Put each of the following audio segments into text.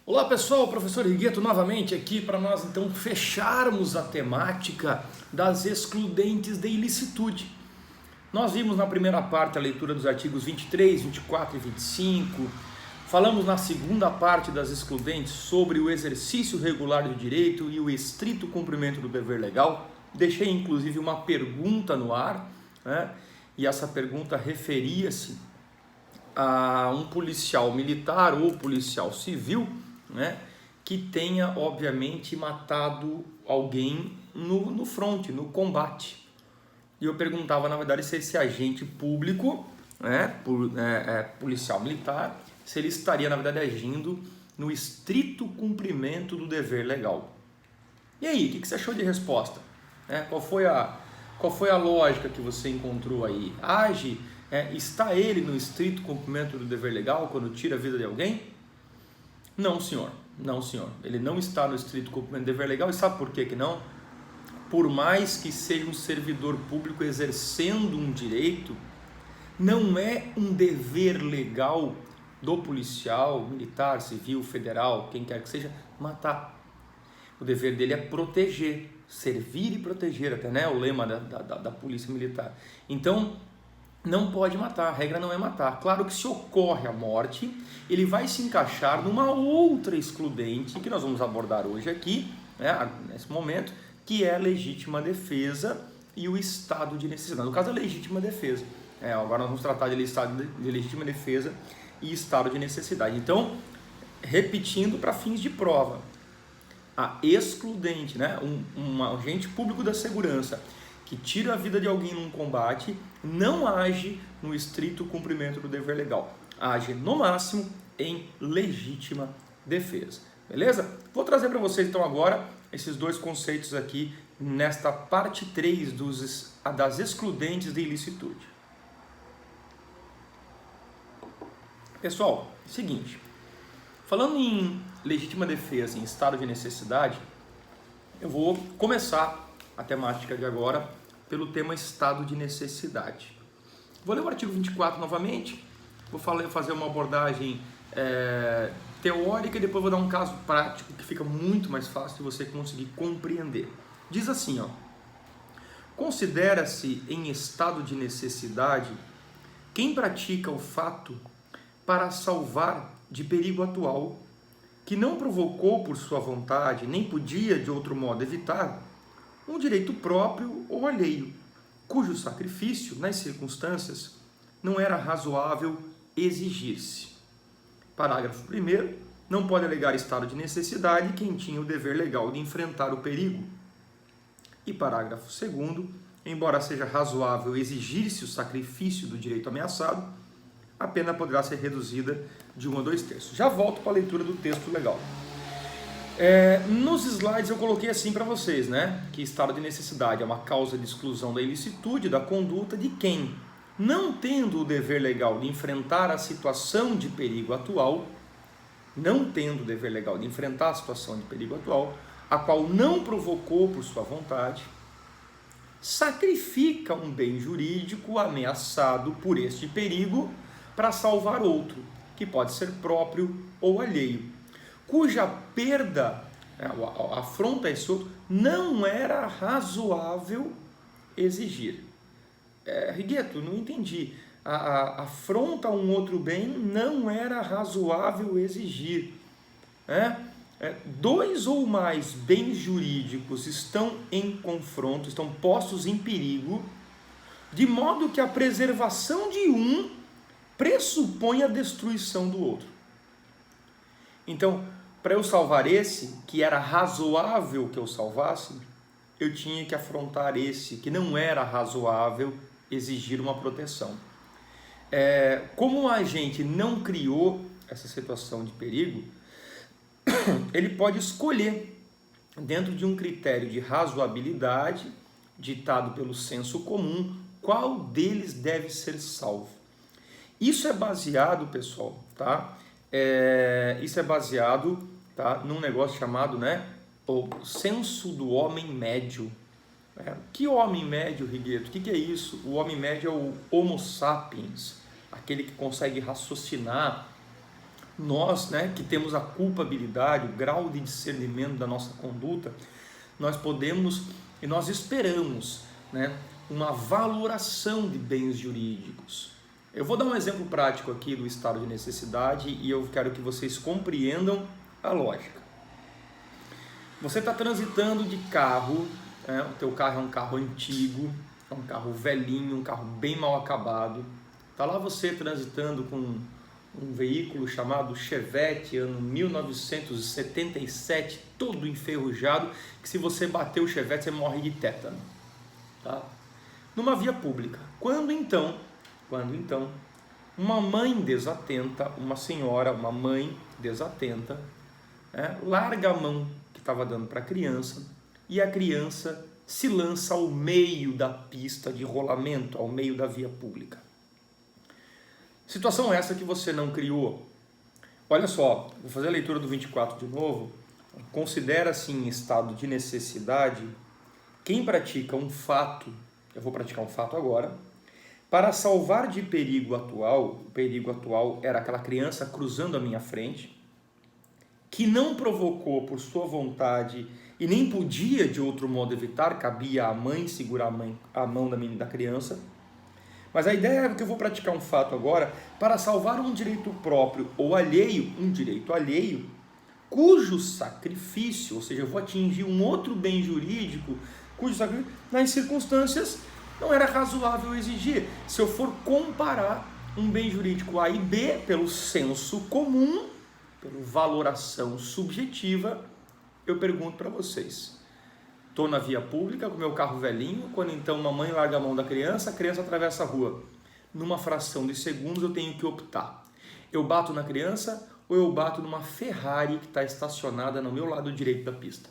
Olá pessoal, professor Rigueto novamente aqui para nós então fecharmos a temática das excludentes de ilicitude. Nós vimos na primeira parte a leitura dos artigos 23, 24 e 25, falamos na segunda parte das excludentes sobre o exercício regular do direito e o estrito cumprimento do dever legal. Deixei inclusive uma pergunta no ar, né? E essa pergunta referia-se a um policial militar ou policial civil, né, que tenha obviamente matado alguém no fronte, no combate. E eu perguntava na verdade se esse agente público, né, policial militar, se ele estaria na verdade agindo no estrito cumprimento do dever legal. E aí, o que você achou de resposta? Qual foi a lógica que você encontrou aí? Está ele no estrito cumprimento do dever legal quando tira a vida de alguém? Não, senhor. Não, senhor. Ele não está no estrito cumprimento do dever legal. E sabe por que não? Por mais que seja um servidor público exercendo um direito, não é um dever legal do policial, militar, civil, federal, quem quer que seja, matar. O dever dele é proteger, servir e proteger, até, né? O lema da polícia militar. Então, não pode matar, a regra não é matar. Claro que se ocorre a morte, ele vai se encaixar numa outra excludente, que nós vamos abordar hoje aqui, né, nesse momento, que é a legítima defesa e o estado de necessidade. No caso, a legítima defesa. Agora nós vamos tratar de legítima defesa e estado de necessidade. Então, repetindo para fins de prova, a excludente, né, um agente público da segurança que tira a vida de alguém num combate, não age no estrito cumprimento do dever legal. Age, no máximo, em legítima defesa. Beleza? Vou trazer para vocês, então, agora, esses dois conceitos aqui, nesta parte 3 das excludentes de ilicitude. Pessoal, seguinte, falando em legítima defesa, em estado de necessidade, eu vou começar a temática de agora pelo tema estado de necessidade. Vou ler o artigo 24 novamente, vou fazer uma abordagem teórica e depois vou dar um caso prático que fica muito mais fácil de você conseguir compreender. Diz assim, ó: considera-se em estado de necessidade quem pratica o fato para salvar de perigo atual que não provocou por sua vontade, nem podia de outro modo evitar, um direito próprio ou alheio, cujo sacrifício, nas circunstâncias, não era razoável exigir-se. Parágrafo 1º. Não pode alegar estado de necessidade quem tinha o dever legal de enfrentar o perigo. E parágrafo 2º. Embora seja razoável exigir-se o sacrifício do direito ameaçado, a pena poderá ser reduzida de 1 a 2/3. Já volto para a leitura do texto legal. Nos slides eu coloquei assim para vocês, né? Que estado de necessidade é uma causa de exclusão da ilicitude da conduta de quem, não tendo o dever legal de enfrentar a situação de perigo atual, a qual não provocou por sua vontade, sacrifica um bem jurídico ameaçado por este perigo para salvar outro, que pode ser próprio ou alheio, cuja perda, afronta esse outro, não era razoável exigir. Rigueto, não entendi. Afronta um outro bem não era razoável exigir. Dois ou mais bens jurídicos estão em confronto, estão postos em perigo, de modo que a preservação de um pressupõe a destruição do outro. Então, para eu salvar esse, que era razoável que eu salvasse, eu tinha que afrontar esse, que não era razoável exigir uma proteção. Como o agente não criou essa situação de perigo, ele pode escolher, dentro de um critério de razoabilidade, ditado pelo senso comum, qual deles deve ser salvo. Isso é baseado, pessoal, tá? Isso é baseado, tá, num negócio chamado, né, o senso do homem médio. Que homem médio, Rigueto? O que é isso? O homem médio é o Homo sapiens, aquele que consegue raciocinar nós, né, que temos a culpabilidade, o grau de discernimento da nossa conduta, nós podemos e nós esperamos, né, uma valoração de bens jurídicos. Eu vou dar um exemplo prático aqui do estado de necessidade e eu quero que vocês compreendam a lógica. Você está transitando de carro, o teu carro é um carro antigo, é um carro velhinho, um carro bem mal acabado. Está lá você transitando com um veículo chamado Chevette, ano 1977, todo enferrujado, que se você bater o Chevette você morre de tétano. Tá? Numa via pública. Quando então, uma mãe desatenta, uma senhora, uma mãe desatenta, larga a mão que estava dando para a criança e a criança se lança ao meio da pista de rolamento, ao meio da via pública. Situação essa que você não criou. Olha só, vou fazer a leitura do 24 de novo. Considera-se em estado de necessidade quem pratica um fato, eu vou praticar um fato agora, para salvar de perigo atual. O perigo atual era aquela criança cruzando a minha frente, que não provocou por sua vontade e nem podia de outro modo evitar, cabia à mãe segurar a mão da criança. Mas a ideia é que eu vou praticar um fato agora para salvar um direito próprio ou alheio, um direito alheio, cujo sacrifício, ou seja, eu vou atingir um outro bem jurídico, cujo sacrifício, nas circunstâncias, não era razoável exigir. Se eu for comparar um bem jurídico A e B pelo senso comum, pela valoração subjetiva, eu pergunto para vocês. Estou na via pública com meu carro velhinho, quando então uma mãe larga a mão da criança, a criança atravessa a rua. Numa fração de segundos eu tenho que optar. Eu bato na criança ou eu bato numa Ferrari que está estacionada no meu lado direito da pista?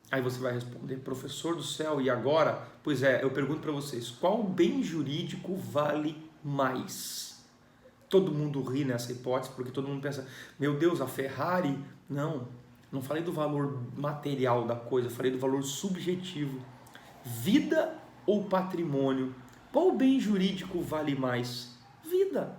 Aí você vai responder, professor do céu, e agora? Pois é, eu pergunto para vocês, qual bem jurídico vale mais? Todo mundo ri nessa hipótese, porque todo mundo pensa, meu Deus, a Ferrari? Não falei do valor material da coisa, falei do valor subjetivo. Vida ou patrimônio? Qual bem jurídico vale mais? Vida.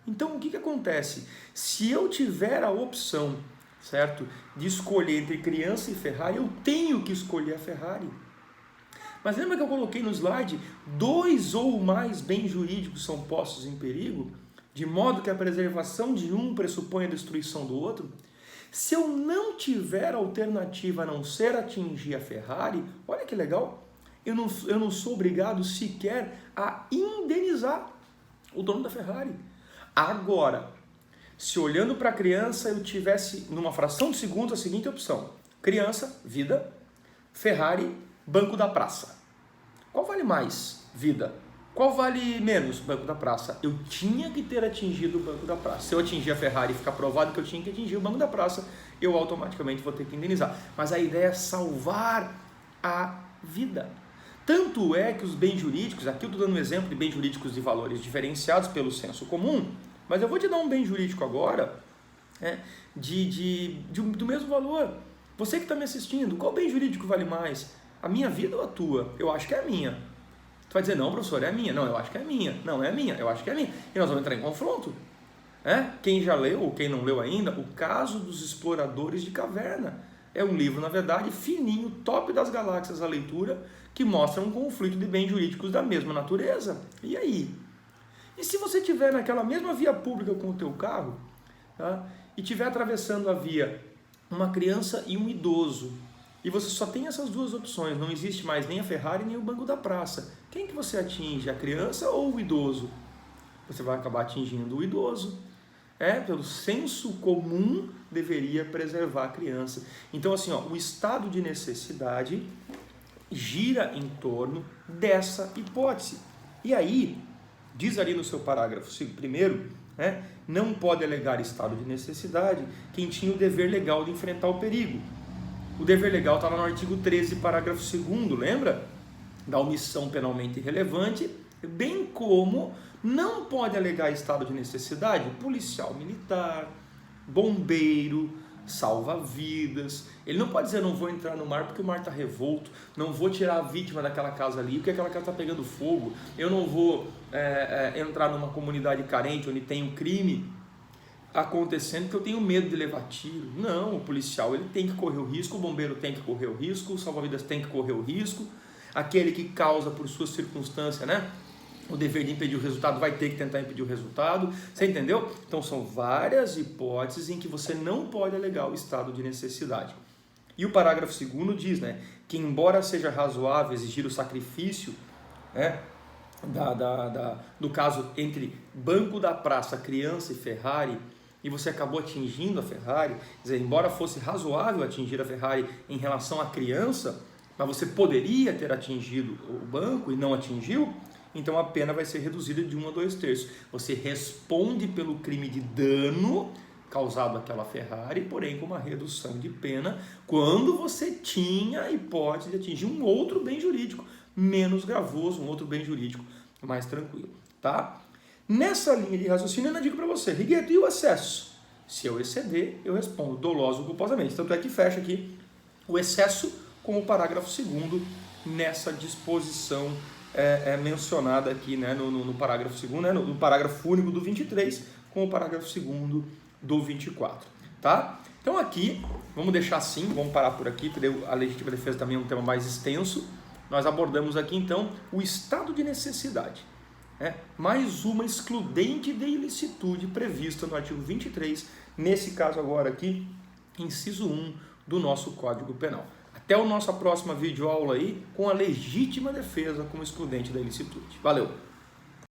Então o que acontece? Se eu tiver a opção, certo, de escolher entre criança e Ferrari, eu tenho que escolher a Ferrari. Mas lembra que eu coloquei no slide, 2 ou mais bens jurídicos são postos em perigo, de modo que a preservação de um pressupõe a destruição do outro? Se eu não tiver alternativa a não ser atingir a Ferrari, olha que legal, eu não sou obrigado sequer a indenizar o dono da Ferrari. Agora, se olhando para a criança eu tivesse numa fração de segundo a seguinte opção, criança, vida, Ferrari, banco da praça. Qual vale mais? Vida. Qual vale menos? Banco da praça. Eu tinha que ter atingido o banco da praça. Se eu atingir a Ferrari e ficar provado que eu tinha que atingir o banco da praça, eu automaticamente vou ter que indenizar. Mas a ideia é salvar a vida. Tanto é que os bens jurídicos, aqui eu estou dando um exemplo de bens jurídicos de valores diferenciados pelo senso comum, mas eu vou te dar um bem jurídico agora do mesmo valor. Você que está me assistindo, qual bem jurídico vale mais? A minha vida ou a tua? Eu acho que é a minha. Tu vai dizer, não, professor, é a minha. Não, eu acho que é a minha. Não, é a minha. Eu acho que é a minha. E nós vamos entrar em confronto. Quem já leu, ou quem não leu ainda, O Caso dos Exploradores de Caverna. É um livro, na verdade, fininho, top das galáxias a leitura, que mostra um conflito de bens jurídicos da mesma natureza. E aí? E se você estiver naquela mesma via pública com o teu carro, tá? E estiver atravessando a via uma criança e um idoso, e você só tem essas duas opções, não existe mais nem a Ferrari nem o banco da praça, quem que você atinge, a criança ou o idoso? Você vai acabar atingindo o idoso. Pelo senso comum, deveria preservar a criança. Então, assim, o estado de necessidade gira em torno dessa hipótese. E aí, diz ali no seu parágrafo primeiro, não pode alegar estado de necessidade quem tinha o dever legal de enfrentar o perigo. O dever legal está lá no artigo 13, parágrafo 2º, lembra? Da omissão penalmente irrelevante, bem como não pode alegar estado de necessidade policial militar, bombeiro, salva-vidas. Ele não pode dizer, não vou entrar no mar porque o mar está revolto, não vou tirar a vítima daquela casa ali porque aquela casa está pegando fogo, eu não vou entrar numa comunidade carente onde tem um crime. acontecendo que eu tenho medo de levar tiro. Não, o policial ele tem que correr o risco, o bombeiro tem que correr o risco, o salva-vidas tem que correr o risco, aquele que causa por sua circunstância, né, o dever de impedir o resultado vai ter que tentar impedir o resultado, você entendeu? Então são várias hipóteses em que você não pode alegar o estado de necessidade. E o parágrafo 2º diz, né, que embora seja razoável exigir o sacrifício, né, do caso entre banco da praça, criança e Ferrari, e você acabou atingindo a Ferrari, quer dizer, embora fosse razoável atingir a Ferrari em relação à criança, mas você poderia ter atingido o banco e não atingiu, então a pena vai ser reduzida de 1 a 2/3. Você responde pelo crime de dano causado àquela Ferrari, porém com uma redução de pena quando você tinha a hipótese de atingir um outro bem jurídico menos gravoso, um outro bem jurídico mais tranquilo, tá? Nessa linha de raciocínio, eu digo para você, Rigueto, e o excesso? Se eu exceder, eu respondo doloso ou culposamente. Tanto é que fecha aqui o excesso com o parágrafo 2º nessa disposição mencionada aqui, né, no parágrafo 2º, né, no parágrafo único do 23 com o parágrafo 2º do 24, tá? Então aqui, vamos deixar assim, vamos parar por aqui, porque a legítima defesa também é um tema mais extenso. Nós abordamos aqui então o estado de necessidade, né? Mais uma excludente de ilicitude prevista no artigo 23, nesse caso agora aqui, inciso 1 do nosso Código Penal. Até a nossa próxima videoaula aí com a legítima defesa como excludente da ilicitude. Valeu!